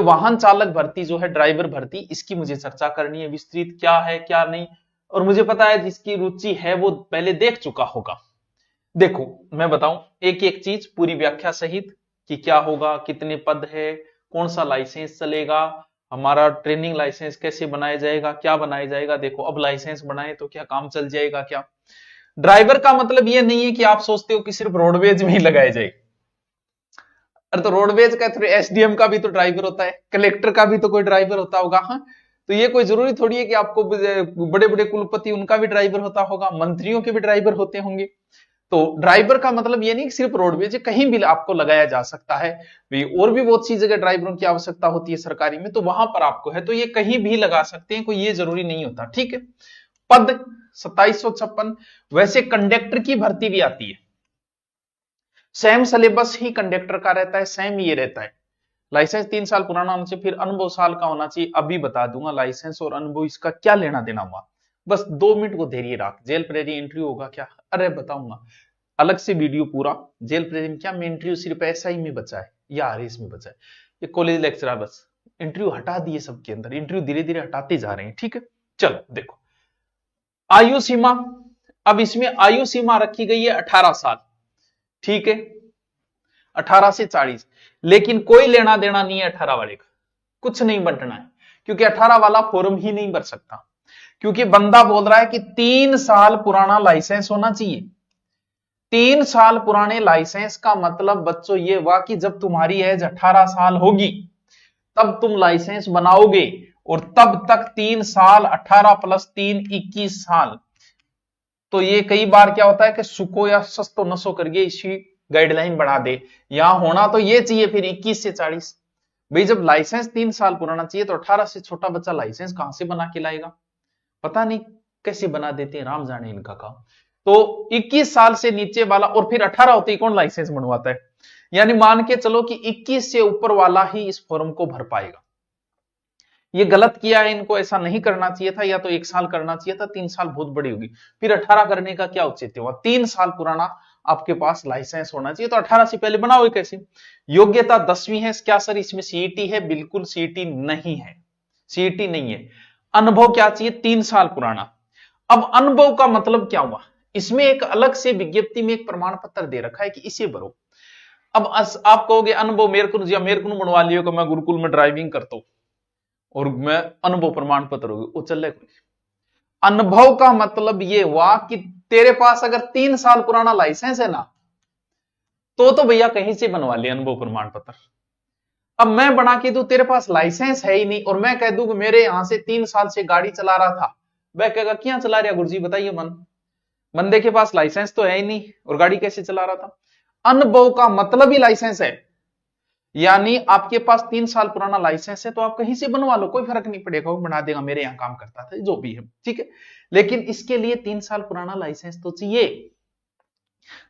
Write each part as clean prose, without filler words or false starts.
वाहन चालक भर्ती जो है, ड्राइवर भर्ती, इसकी मुझे चर्चा करनी है विस्तृत, क्या है क्या नहीं। और मुझे पता है जिसकी रुचि है वो पहले देख चुका होगा। देखो मैं बताऊं एक एक चीज पूरी व्याख्या सहित कि क्या होगा, कितने पद है, कौन सा लाइसेंस चलेगा, हमारा ट्रेनिंग लाइसेंस कैसे बनाया जाएगा, क्या बनाया जाएगा। देखो अब लाइसेंस बनाए तो क्या काम चल जाएगा क्या। ड्राइवर का मतलब ये नहीं है कि आप सोचते हो कि सिर्फ रोडवेज में ही लगाए जाए। अरे तो रोडवेज का थ्रू एसडीएम का भी तो ड्राइवर होता है, कलेक्टर का भी तो कोई ड्राइवर होता होगा। हाँ, तो ये कोई जरूरी थोड़ी है कि आपको बड़े बड़े कुलपति उनका भी ड्राइवर होता होगा, मंत्रियों के भी ड्राइवर होते होंगे। तो ड्राइवर का मतलब ये नहीं कि सिर्फ रोडवेज, कहीं भी आपको लगाया जा सकता है। और भी बहुत सी जगह ड्राइवरों की आवश्यकता होती है सरकारी में, तो वहां पर आपको है, तो ये कहीं भी लगा सकते हैं, कोई ये जरूरी नहीं होता। ठीक है, पद 2756। वैसे कंडक्टर की भर्ती भी आती है, सेम सिलेबस ही कंडक्टर का रहता है, सेम ये रहता है। लाइसेंस 3 साल पुराना होना चाहिए, फिर अनुभव साल का होना चाहिए। अभी बता दूंगा लाइसेंस और अनुभव इसका क्या लेना देना हुआ, बस 2 मिनट को धैर्य रख। जेल प्रेरी इंटरव्यू होगा क्या, अरे बताऊंगा अलग से वीडियो पूरा। जेल प्रेरी में क्या, में इंटरव्यू सिर्फ एसआई में बचा है या आरएस में बचा है, ये कॉलेज लेक्चरर बस इंटरव्यू हटा दिए सबके अंदर, इंटरव्यू धीरे धीरे हटाते जा रहे हैं। ठीक है, चलो देखो आयु सीमा, अब इसमें आयु सीमा रखी गई है 18 साल। ठीक है, 18 से 40, लेकिन कोई लेना देना नहीं है 18 वाले का, कुछ नहीं बंटना है, क्योंकि 18 वाला फॉर्म ही नहीं भर सकता, क्योंकि बंदा बोल रहा है कि 3 साल पुराना लाइसेंस होना चाहिए। 3 साल पुराने लाइसेंस का मतलब बच्चों ये हुआ कि जब तुम्हारी एज 18 साल होगी तब तुम लाइसेंस बनाओगे, और तब तक 3 साल, 18 + 3 21 साल। तो ये कई बार क्या होता है कि सुको या सस्तो नसो करके इसी गाइडलाइन बढ़ा दे, यहां होना तो ये चाहिए फिर 21 से 40। भाई जब लाइसेंस 3 साल पुराना चाहिए तो 18 से छोटा बच्चा लाइसेंस कहां से बना के लाएगा, पता नहीं कैसे बना देते हैं, राम जाने इनका काम। तो 21 साल से नीचे वाला, और फिर 18 होते ही कौन लाइसेंस बनवाता है। यानी मान के चलो कि 21 से ऊपर वाला ही इस फॉर्म को भर पाएगा। ये गलत किया है, इनको ऐसा नहीं करना चाहिए था, या तो 1 साल करना चाहिए था, 3 साल बहुत बड़ी होगी। फिर 18 करने का क्या औचित्य हुआ, 3 साल पुराना आपके पास लाइसेंस होना चाहिए, तो 18 से पहले बनाओ कैसे। योग्यता 10वीं है क्या सर, इसमें सीईटी है, बिल्कुल सीईटी नहीं है, सीईटी नहीं है। अनुभव क्या चाहिए, 3 साल पुराना। अब अनुभव का मतलब क्या हुआ, इसमें एक अलग से विज्ञप्ति में एक प्रमाण पत्र दे रखा है कि इसे भरो। अब आप कहोगे अनुभव मेरे को बनवा लियो कि मैं गुरुकुल में ड्राइविंग करता हूं और मैं अनुभव प्रमाण पत्र होगी वो चल। अनुभव का मतलब ये हुआ कि तेरे पास अगर 3 साल पुराना लाइसेंस है ना, तो भैया कहीं से बनवा ले अनुभव प्रमाण पत्र। अब मैं बना के दूं, तेरे पास लाइसेंस है ही नहीं, और मैं कह दूं कि मेरे यहां से 3 साल से गाड़ी चला रहा था, वह कहेगा क्या चला रहा गुरुजी बताइए, बंदे के पास लाइसेंस तो है ही नहीं और गाड़ी कैसे चला रहा था। अनुभव का मतलब ही लाइसेंस है, यानी आपके पास 3 साल पुराना लाइसेंस है तो आप कहीं से बनवा लो, कोई फर्क नहीं पड़ेगा, वो बना देगा, मेरे यहां काम करता था जो भी है। ठीक है, लेकिन इसके लिए 3 साल पुराना लाइसेंस तो चाहिए।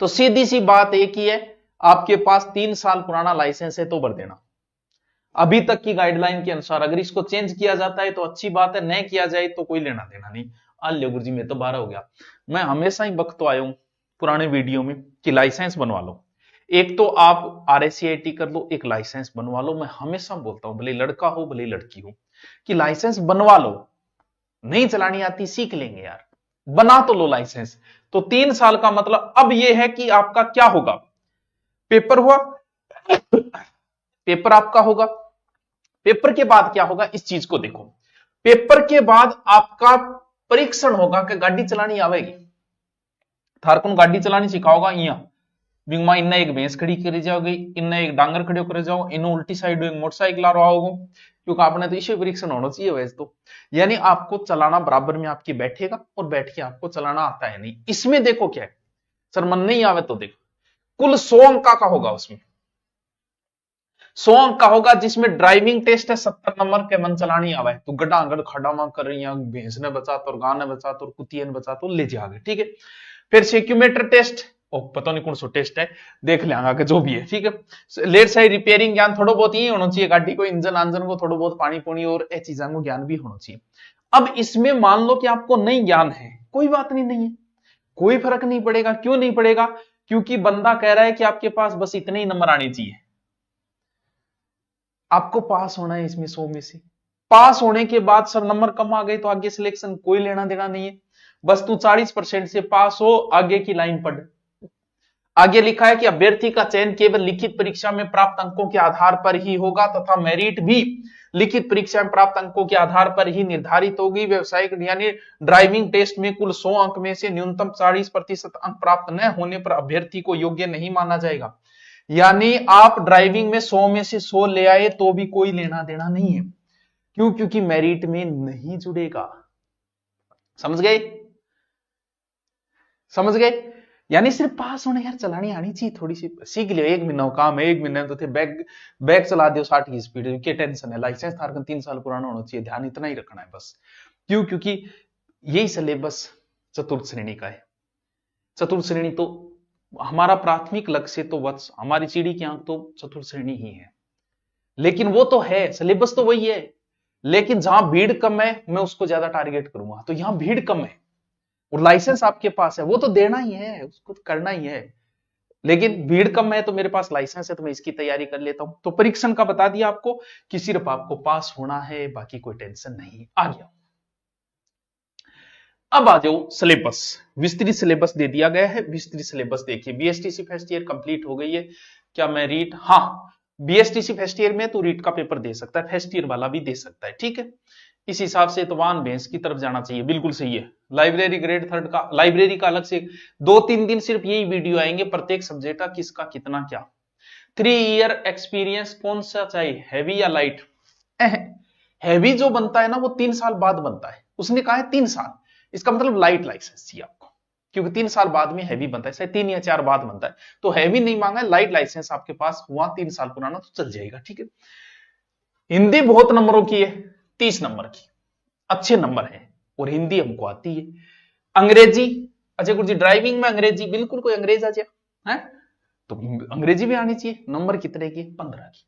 तो सीधी सी बात एक ही है, आपके पास 3 साल पुराना लाइसेंस है तो भर देना, अभी तक की गाइडलाइन के अनुसार। अगर इसको चेंज किया जाता है तो अच्छी बात है, नहीं किया जाए तो कोई लेना देना नहीं। अल्ले गुरुजी में तो 12 हो गया। मैं हमेशा ही वक्त तो आया हूं पुराने वीडियो में कि लाइसेंस बनवा लो, एक तो आप RSCIT कर लो, एक लाइसेंस बनवा लो। मैं हमेशा बोलता हूं, भले लड़का हो भले लड़की हो, कि लाइसेंस बनवा लो, नहीं चलानी आती सीख लेंगे यार, बना तो लो लाइसेंस। तो 3 साल का मतलब अब यह है कि आपका क्या होगा, पेपर हुआ, पेपर आपका होगा, पेपर के बाद क्या होगा इस चीज को देखो। पेपर के बाद आपका परीक्षण होगा कि गाड़ी चलानी आवेगी, थारकुन गाड़ी चलानी सिखाओगा, बिंगमा इन्ना एक भैंस खड़ी करी जाओगी, इन्ना एक डांगर खड़े करे जाओ, इन उल्टी साइड एक मोटरसाइकिल आ रहा होगा, क्योंकि आपने तो इसे परीक्षण होना चाहिए वैसे तो। यानी आपको चलाना बराबर में आपकी बैठेगा, और बैठ के आपको चलाना आता है नहीं। इसमें देखो क्या है, सर मन नहीं आवे तो देखो, कुल 100 अंक का होगा, उसमें 100 अंक का होगा, जिसमें ड्राइविंग टेस्ट है 70 नंबर के, मन चलानी आवे तो गड्ढा गड़ खड़ा मां कर रही है, भैंस ने बचा तो, गां ने बचा तो, कुतिया ने बचा तो, ले जाओगे। ठीक है, फिर सेक्यूमेटर टेस्ट, पता नहीं कौन सा टेस्ट है, देख लेंगे कि जो भी है। ठीक है, लेट साइड रिपेयरिंग ज्ञान थोड़ा बहुत ही होना चाहिए, गाड़ी को इंजन आंजन को थोड़ा बहुत पानी पुणी और ए चीजों को ज्ञान भी होना चाहिए। अब इसमें मान लो कि आपको नहीं ज्ञान है, कोई बात नहीं, नहीं है, कोई फर्क नहीं पड़ेगा। क्यों नहीं पड़ेगा, क्योंकि बंदा कह रहा है कि आपके पास बस इतने ही नंबर आने चाहिए। आपको पास होना है इसमें 100 में से। पास होने के बाद सर नंबर कम आ गए तो आगे सिलेक्शन कोई लेना देना नहीं है, बस तू 40% से पास हो, आगे की लाइन पढ़। आगे लिखा है कि अभ्यर्थी का चयन केवल लिखित परीक्षा में प्राप्त अंकों के आधार पर ही होगा तथा मेरिट भी लिखित परीक्षा में प्राप्त अंकों के आधार पर ही निर्धारित होगी। व्यवसायिक यानी ड्राइविंग टेस्ट में कुल 100 अंक में से न्यूनतम 40% अंक प्राप्त न होने पर अभ्यर्थी को योग्य नहीं माना जाएगा। यानी आप ड्राइविंग में 100 में से 100 ले आए तो भी कोई लेना देना नहीं है। क्यों? क्योंकि मेरिट में नहीं जुड़ेगा। समझ गए? समझ गए? यानी सिर्फ पास होने, यार चलानी आनी चाहिए, थोड़ी सी सीख लियो। 1 महीना काम है, 1 महीने तो थे बैग चला दियो 60 की स्पीड, क्या टेंशन है? लाइसेंस थारकन 3 साल पुराना होना चाहिए, ध्यान इतना ही रखना है बस। क्यों? क्योंकि यही सिलेबस चतुर्थ श्रेणी का है। चतुर्थ श्रेणी तो हमारा प्राथमिक लक्ष्य तो वत्स, हमारी सीढ़ी की आंख तो चतुर्थ श्रेणी ही है, लेकिन वो तो है, सिलेबस तो वही है, लेकिन जहां भीड़ कम है मैं उसको ज्यादा टारगेट करूंगा। तो यहां भीड़ कम है और लाइसेंस आपके पास है, वो तो देना ही है, उसको तो करना ही है, लेकिन भीड़ कम है तो मेरे पास लाइसेंस है तो मैं इसकी तैयारी कर लेता हूं। तो परीक्षण का बता दिया आपको कि सिर्फ आपको पास होना है, बाकी कोई टेंशन नहीं। आ गया। अब आ जाओ सिलेबस, विस्तृत सिलेबस दे दिया गया है। विस्तृत सिलेबस देखिए, बीएसटीसी फर्स्ट ईयर कंप्लीट हो गई है क्या? मैं रीट, हाँ बीएसटीसी फर्स्ट ईयर में तो रीट का पेपर दे सकता है, फर्स्ट ईयर वाला भी दे सकता है, ठीक है। इस हिसाब से तो वान भैंस की तरफ जाना चाहिए, बिल्कुल सही है। लाइब्रेरी ग्रेड थर्ड का, लाइब्रेरी का अलग से 2-3 दिन सिर्फ यही वीडियो आएंगे, प्रत्येक सब्जेक्ट का किसका कितना क्या। 3 ईयर एक्सपीरियंस कौन सा चाहिए, हैवी या लाइट? हैवी जो बनता है ना वो 3 साल बाद बनता है, उसने कहा है 3 साल, इसका मतलब लाइट लाइसेंस चाहिए आपको, क्योंकि 3 साल बाद में हैवी बनता है, शायद 3 या 4 बाद बनता है। तो हैवी नहीं मांगा है, लाइट लाइसेंस आपके पास हुआ 3 साल पुराना तो चल जाएगा, ठीक है। हिंदी बहुत नंबरों की है, 30 नंबर की, अच्छे नंबर है और हिंदी हमको आती है। अंग्रेजी, अजय गुरु जी ड्राइविंग में अंग्रेजी, बिल्कुल कोई अंग्रेज आ जाए है तो अंग्रेजी भी आनी चाहिए। नंबर कितने की? 15 की।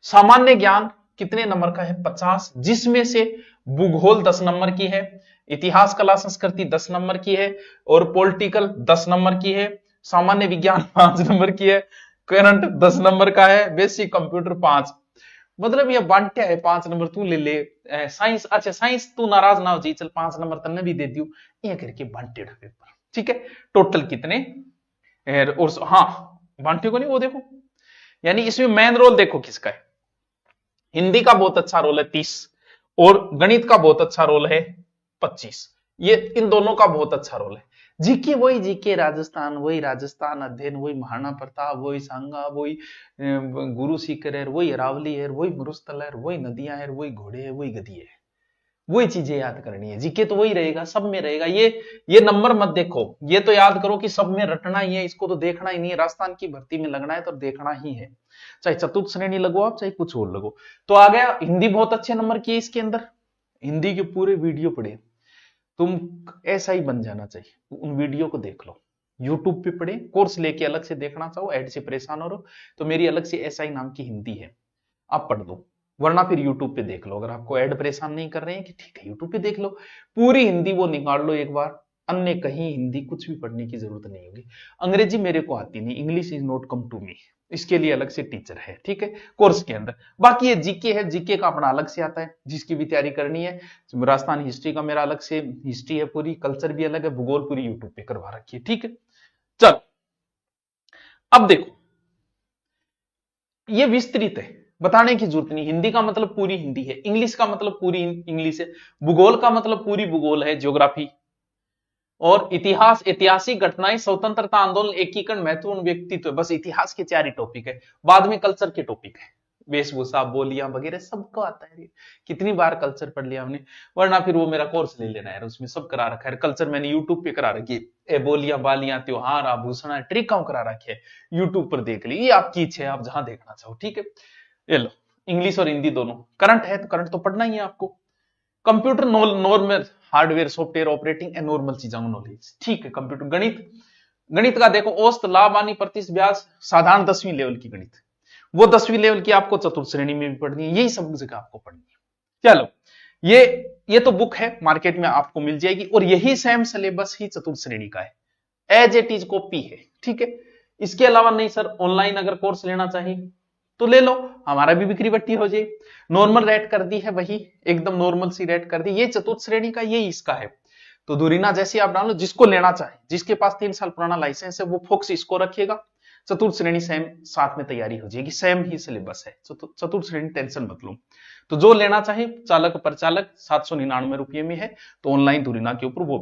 सामान्य ज्ञान कितने नंबर का है? 50, जिसमें से भूगोल 10 नंबर की है, इतिहास कला संस्कृति 10 नंबर की है और पॉलिटिकल 10 नंबर की है, सामान्य विज्ञान 5 नंबर की है, करंट 10 नंबर का है, बेसिक कंप्यूटर 5। मतलब ये बांटे है 5 नंबर तू ले ले। साइंस, अच्छा साइंस तू नाराज ना हो जी, चल 5 नंबर तन्ने भी दे दियो, ये करके बांटे पेपर, ठीक है। टोटल कितने? और हाँ बांटे को नहीं, वो देखो, यानी इसमें मेन रोल देखो किसका है। हिंदी का बहुत अच्छा रोल है 30 और गणित का बहुत अच्छा रोल है 25। ये इन दोनों का बहुत अच्छा रोल है। जीके वही जीके राजस्थान, वही राजस्थान अध्ययन, वही महाराणा प्रताप, वही सांगा, वही गुरु सीकर है, वही अरावली है, वही मरुस्थल है, वही नदियां है, वही घोड़े है, वही गधी है, वही चीजें याद करनी है। जीके तो वही रहेगा, सब में रहेगा। ये नंबर मत देखो, ये तो याद करो कि सब में रटना ही है, इसको तो देखना ही नहीं है। राजस्थान की भर्ती में लगना है तो देखना ही है, चाहे चतुर्थ श्रेणी लगो आप, चाहे कुछ और लगो। तो आ गया, हिंदी बहुत अच्छे नंबर की है इसके अंदर। हिंदी के पूरे वीडियो पढ़े, तुम ऐसा ही बन जाना चाहिए। उन वीडियो को देख लो, यूट्यूब पे पढ़े, कोर्स लेके अलग से देखना चाहो, ऐड से परेशान हो रहे हो तो मेरी अलग से एसआई नाम की हिंदी है, आप पढ़ दो, वरना फिर यूट्यूब पे देख लो। अगर आपको ऐड परेशान नहीं कर रहे हैं कि ठीक है यूट्यूब पे देख लो, पूरी हिंदी वो निकाल लो एक बार, अन्य कहीं हिंदी कुछ भी पढ़ने की जरूरत नहीं होगी। अंग्रेजी मेरे को आती नहीं, English is not come to me, इसके लिए अलग से टीचर है, ठीक है, कोर्स के अंदर। बाकी ये जीके है, जीके का अपना अलग से आता है, जिसकी भी तैयारी करनी है। राजस्थान हिस्ट्री का मेरा अलग से हिस्ट्री है पूरी, कल्चर भी अलग है, भूगोल पूरी यूट्यूब पे करवा रखी है, ठीक है। चलो अब देखो, ये विस्तृत है, बताने की जरूरत नहीं। हिंदी का मतलब पूरी हिंदी है, इंग्लिश का मतलब पूरी इंग्लिश है, भूगोल का मतलब पूरी भूगोल है, ज्योग्राफी, और इतिहास ऐतिहासिक घटनाएं, स्वतंत्रता आंदोलन, एकीकरण, महत्वपूर्ण व्यक्तित्व, बस इतिहास के 4 ही टॉपिक है। बाद में कल्चर के टॉपिक है, वेशभूषा, बोलियां वगैरह सबको आता है। कितनी बार कल्चर पढ़ लिया हमने, वरना फिर वो मेरा कोर्स ले लेना है, उसमें सब करा रखा है। कल्चर मैंने यूट्यूब पे करा रखी है, बोलियां बालियां त्योहार आभूषण ट्रिकां करा रखे है, यूट्यूब पर देख ली, ये आपकी इच्छा है, आप जहां देखना चाहो, ठीक है। ये लो, इंग्लिश और हिंदी दोनों। करंट है तो करंट तो पढ़ना ही है आपको। Computer normal, hardware software operating and normal चीजों का नॉलेज, ठीक है। कंप्यूटर, गणित, गणित का देखो, औसत, लाभ, हानि, प्रतिशत, ब्याज, साधारण 10वीं लेवल की गणित, वो 10वीं लेवल की आपको चतुर्थ श्रेणी में भी पढ़नी है, यही सब जगह आपको पढ़नी है। चलो, ये तो बुक है, मार्केट में आपको मिल जाएगी, और यही सेम सिलेबस ही चतुर्थ श्रेणी का है, एज इट इज कॉपी है, ठीक है। इसके अलावा नहीं सर, ऑनलाइन अगर कोर्स लेना चाहिए तो ले लो, हमारा भी बिक्री बट्टी हो जाए। नॉर्मल रेट कर दी है, वही एकदम नॉर्मल सी रेट कर दी। ये चतुर्थ श्रेणी का ये इसका है। तो दूरीना जैसे आप डालो, जिसको लेना चाहे, जिसके पास 3 साल पुराना लाइसेंस है वो फोक्स इसको रखेगा। चतुर्थ श्रेणी सेम साथ में तैयारी हो जाएगी, सेम ही सिलेबस है। चतुर्थ श्रेणी टेंशन मत लो। तो जो लेना चाहे चालक प्रचालक 799 रुपये में है। तो ऑनलाइन दूरीना के ऊपर वो